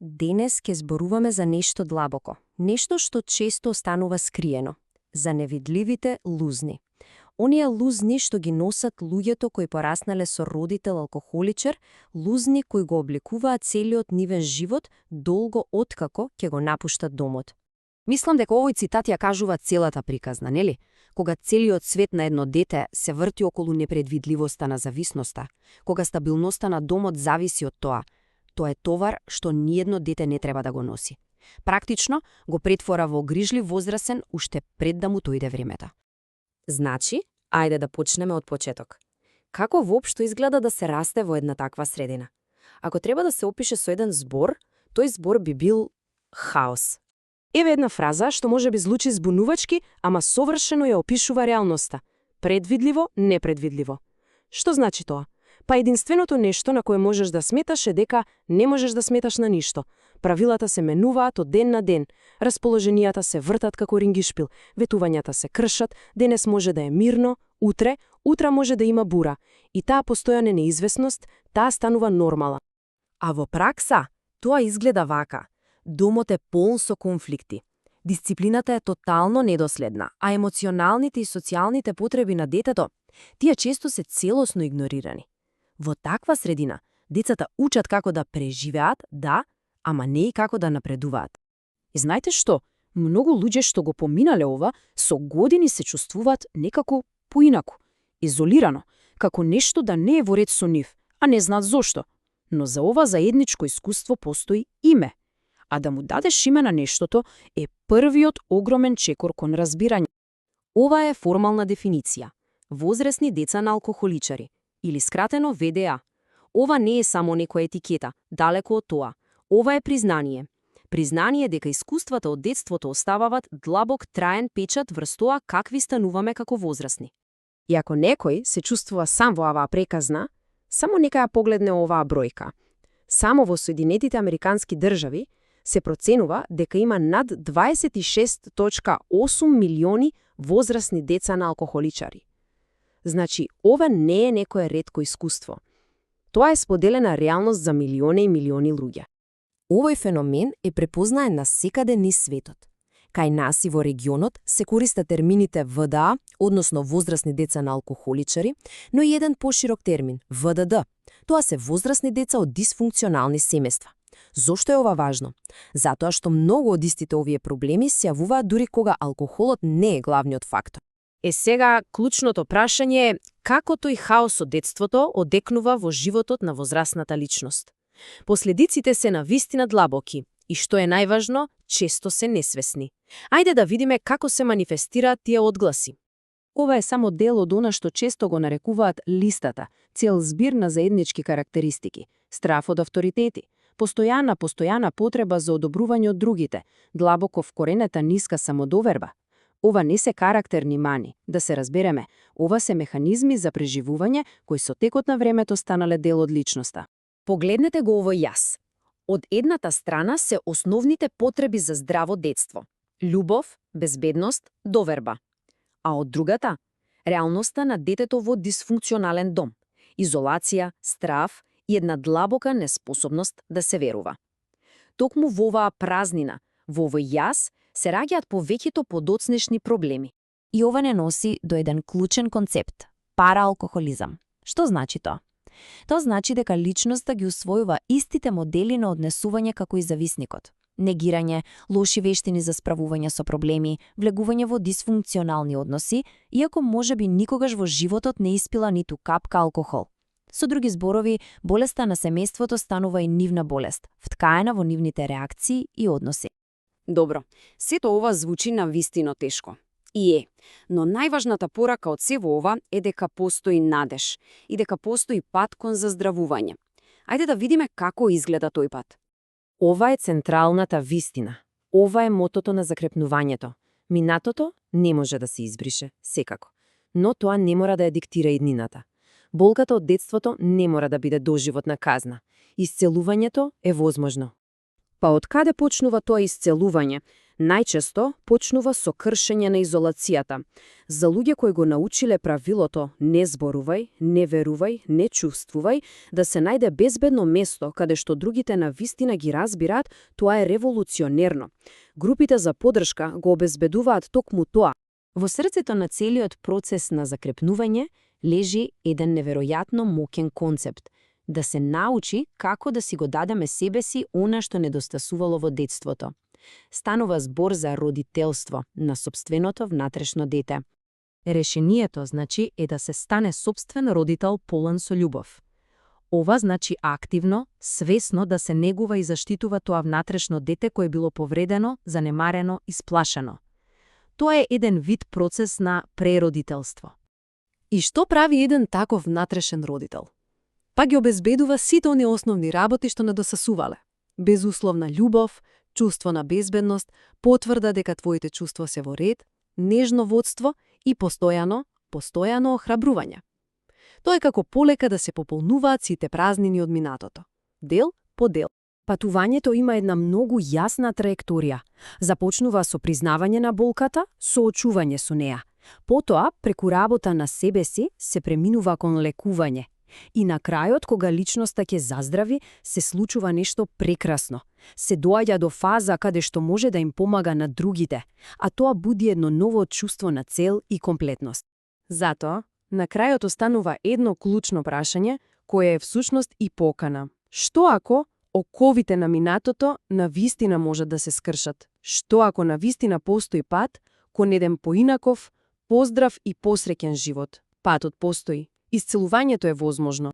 Денес ќе зборуваме за нешто длабоко, нешто што често останува скриено, за невидливите лузни. Оние лузни што ги носат луѓето кои пораснале со родител алкохоличар, лузни кои го обликуваат целиот нивен живот долго откако ќе го напуштат домот. Мислам дека овој цитат ја кажува целата приказна, нели? Кога целиот свет на едно дете се врти околу непредвидливоста на зависноста, кога стабилноста на домот зависи од тоа, тоа е товар што ниедно дете не треба да го носи. Практично го претвора во грижлив возрасен уште пред да му дојде времето. Значи, ајде да почнеме од почеток. Како воопшто изгледа да се расте во една таква средина? Ако треба да се опише со еден збор, тој збор би бил хаос. Еве една фраза што може би звучи збунувачки, ама совршено ја опишува реалноста. Предвидливо, непредвидливо. Што значи тоа? Па единственото нешто на кое можеш да сметаш е дека не можеш да сметаш на ништо. Правилата се менуваат од ден на ден, расположенијата се вртат како рингишпил, ветувањата се кршат, денес може да е мирно, утре може да има бура. И таа постојана неизвестност, таа станува нормала. А во пракса, тоа изгледа вака. Домот е полн со конфликти. Дисциплината е тотално недоследна, а емоционалните и социјалните потреби на детето, тие често се целосно игнорирани. Во таква средина, децата учат како да преживеат, да, ама не и како да напредуваат. И знаете што? Многу луѓе што го поминале ова, со години се чувствуваат некако поинаку, изолирано, како нешто да не е во ред со нив, а не знаат зошто. Но за ова заедничко искуство постои име. А да му дадеш име на нештото е првиот огромен чекор кон разбирање. Ова е формална дефиниција. Возрасни деца на алкохоличари, или скратено ВДА. Ова не е само некоја етикета, далеко од тоа. Ова е признание. Признание дека искуствата од детството оставават длабок траен печат врз тоа какви стануваме како возрасни. И ако некој се чувствува сам во оваа преказна, само нека ја погледне оваа бројка. Само во Соединетите Американски држави се проценува дека има над 26,8 милиони возрасни деца на алкохоличари. Значи, ова не е некое ретко искуство. Тоа е споделена реалност за милиони и милиони луѓе. Овој феномен е препознаен насекаде низ светот. Кај нас и во регионот се користат термините ВДА, односно возрасни деца на алкохоличари, но и еден поширок термин – ВДД. Тоа се возрасни деца од дисфункционални семејства. Зошто е ова важно? Затоа што многу од истите овие проблеми се јавуваат дури кога алкохолот не е главниот фактор. Сега, клучното прашање е како тој хаос од детството одекнува во животот на возрастната личност. Последиците се навистина длабоки и, што е најважно, често се несвесни. Ајде да видиме како се манифестираат тие одгласи. Ова е само дел од она што често го нарекуваат листата, цел збир на заеднички карактеристики, страф од авторитети, постојана потреба за одобрување од другите, длабоко вкоренета ниска самодоверба. Ова не се карактерни мани, да се разбереме, ова се механизми за преживување кои со текот на времето станале дел од личноста. Погледнете го овој јас. Од едната страна се основните потреби за здраво детство. Љубов, безбедност, доверба. А од другата, реалноста на детето во дисфункционален дом. Изолација, страф и една длабока неспособност да се верува. Токму во оваа празнина, во овој јас, се раѓаат повеќето подоцнешни проблеми. И ова не носи до еден клучен концепт – параалкохолизам. Што значи тоа? Тоа значи дека личноста ги усвојува истите модели на однесување како и зависникот. Негирање, лоши вештини за справување со проблеми, влегување во дисфункционални односи, иако можеби никогаш во животот не испила ниту капка алкохол. Со други зборови, болеста на семејството станува и нивна болест, вткаена во нивните реакции и односи. Добро, сето ова звучи навистино тешко. И е, но најважната порака од се во ова е дека постои надеж и дека постои пат кон заздравување. Ајде да видиме како изгледа тој пат. Ова е централната вистина. Ова е мотото на закрепнувањето. Минатото не може да се избрише, секако. Но тоа не мора да ја диктира иднината. Болката од детството не мора да биде доживотна казна. Исцелувањето е возможно. Па од каде почнува тоа исцелување? Најчесто почнува со кршење на изолацијата. За луѓе кои го научиле правилото не зборувај, не верувај, не чувствувај, да се најде безбедно место каде што другите навистина ги разбираат, тоа е револуционерно. Групите за поддршка го обезбедуваат токму тоа. Во срцето на целиот процес на закрепнување лежи еден неверојатно мокен концепт – да се научи како да си го дадеме себе си она што недостасувало во детството. Станува збор за родителство на сопственото внатрешно дете. Решението, значи, е да се стане сопствен родител полн со љубов. Ова значи активно, свесно да се негува и заштитува тоа внатрешно дете кое било повредено, занемарено и сплашено. Тоа е еден вид процес на преродителство. И што прави еден таков внатрешен родител? Па ги обезбедува сите оние основни работи што недосасувале. Безусловна љубов, чувство на безбедност, потврда дека твоите чувства се во ред, нежно водство и постојано охрабрување. Тоа е како полека да се пополнуваат сите празнини од минатото. Дел по дел. Патувањето има една многу јасна траекторија. Започнува со признавање на болката, соочување со неа. Потоа, преку работа на себе си, се преминува кон лекување. И на крајот, кога личноста ќе заздрави, се случува нешто прекрасно. Се доаѓа до фаза каде што може да им помага на другите, а тоа буди едно ново чувство на цел и комплетност. Затоа, на крајот останува едно клучно прашање, кое е всушност и покана. Што ако оковите на минатото навистина можат да се скршат? Што ако навистина постои пат кон еден поинаков, поздрав и посреќен живот? Патот постои. Исцелувањето е возможно.